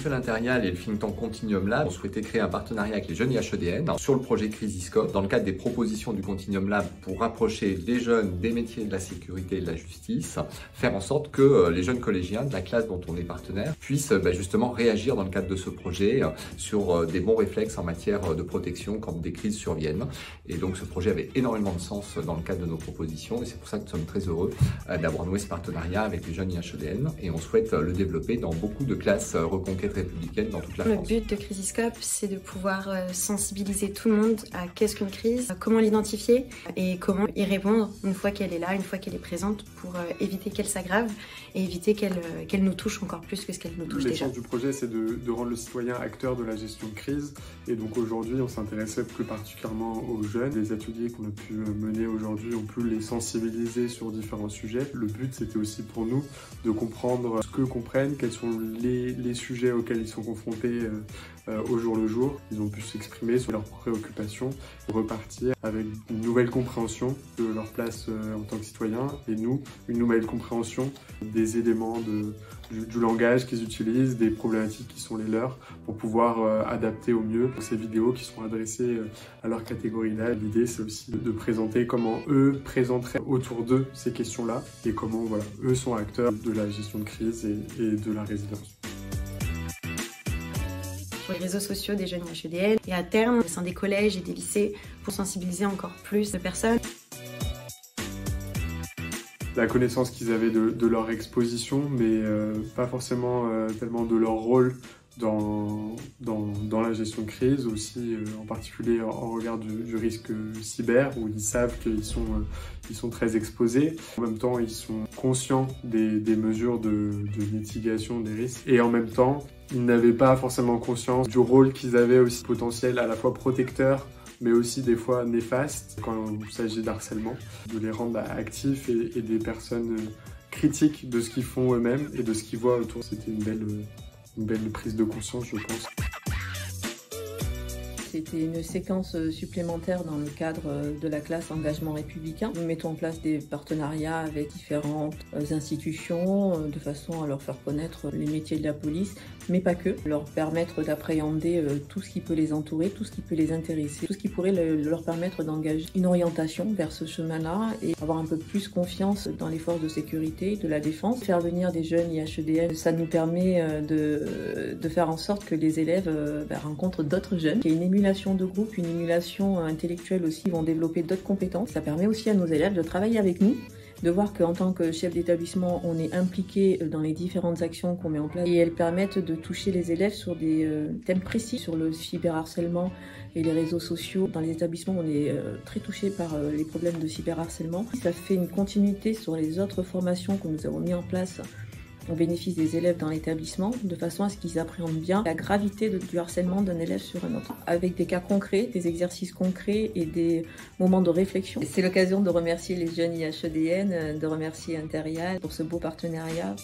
Mutuelle Impériale et le think tank Continuum Lab ont souhaité créer un partenariat avec les jeunes IHEDN sur le projet Crisiscope dans le cadre des propositions du Continuum Lab pour rapprocher les jeunes des métiers de la sécurité et de la justice, faire en sorte que les jeunes collégiens de la classe dont on est partenaire puissent justement réagir dans le cadre de ce projet sur des bons réflexes en matière de protection quand des crises surviennent. Et donc ce projet avait énormément de sens dans le cadre de nos propositions et c'est pour ça que nous sommes très heureux d'avoir noué ce partenariat avec les jeunes IHEDN et on souhaite le développer dans beaucoup de classes reconquête républicaine dans toute la France. Le but de Crisiscope, c'est de pouvoir sensibiliser tout le monde à qu'est-ce qu'une crise, comment l'identifier et comment y répondre une fois qu'elle est là, une fois qu'elle est présente pour éviter qu'elle s'aggrave et éviter qu'elle nous touche encore plus que ce qu'elle nous touche déjà. L'essence du projet, c'est de rendre le citoyen acteur de la gestion de crise et donc aujourd'hui, on s'intéressait plus particulièrement aux jeunes. Les ateliers qu'on a pu mener aujourd'hui ont pu les sensibiliser sur différents sujets. Le but, c'était aussi pour nous de comprendre ce que comprennent, quels sont les sujets auxquels ils sont confrontés au jour le jour. Ils ont pu s'exprimer sur leurs préoccupations, repartir avec une nouvelle compréhension de leur place en tant que citoyen et nous, une nouvelle compréhension des éléments du langage qu'ils utilisent, des problématiques qui sont les leurs pour pouvoir adapter au mieux ces vidéos qui sont adressées à leur catégorie-là. L'idée, c'est aussi de présenter comment eux présenteraient autour d'eux ces questions-là et comment eux sont acteurs de la gestion de crise et de la résilience. Sur les réseaux sociaux des jeunes IHEDN et à terme au sein des collèges et des lycées pour sensibiliser encore plus de personnes. La connaissance qu'ils avaient de leur exposition, mais pas forcément tellement de leur rôle dans la gestion de crise, aussi en particulier en regard du risque cyber, où ils savent qu'ils sont très exposés. En même temps, ils sont conscients des mesures de mitigation des risques. Et en même temps, ils n'avaient pas forcément conscience du rôle qu'ils avaient aussi potentiel à la fois protecteur, mais aussi des fois néfaste quand il s'agit d'harcèlement, de les rendre actifs et des personnes critiques de ce qu'ils font eux-mêmes et de ce qu'ils voient autour. C'était une belle prise de conscience, je pense. C'était une séquence supplémentaire dans le cadre de la classe engagement républicain. Nous mettons en place des partenariats avec différentes institutions de façon à leur faire connaître les métiers de la police, mais pas que, leur permettre d'appréhender tout ce qui peut les entourer, tout ce qui peut les intéresser, tout ce qui pourrait leur permettre d'engager une orientation vers ce chemin-là et avoir un peu plus confiance dans les forces de sécurité, de la défense. Faire venir des jeunes IHEDN, ça nous permet de faire en sorte que les élèves rencontrent d'autres jeunes. Il y a une émulation de groupe, une émulation intellectuelle aussi, ils vont développer d'autres compétences. Ça permet aussi à nos élèves de travailler avec nous, de voir qu'en tant que chef d'établissement, on est impliqué dans les différentes actions qu'on met en place et elles permettent de toucher les élèves sur des thèmes précis, sur le cyberharcèlement et les réseaux sociaux. Dans les établissements, on est très touché par les problèmes de cyberharcèlement. Ça fait une continuité sur les autres formations que nous avons mis en place au bénéfice des élèves dans l'établissement, de façon à ce qu'ils appréhendent bien la gravité du harcèlement d'un élève sur un autre, avec des cas concrets, des exercices concrets et des moments de réflexion. C'est l'occasion de remercier les jeunes IHEDN, de remercier Impérial pour ce beau partenariat.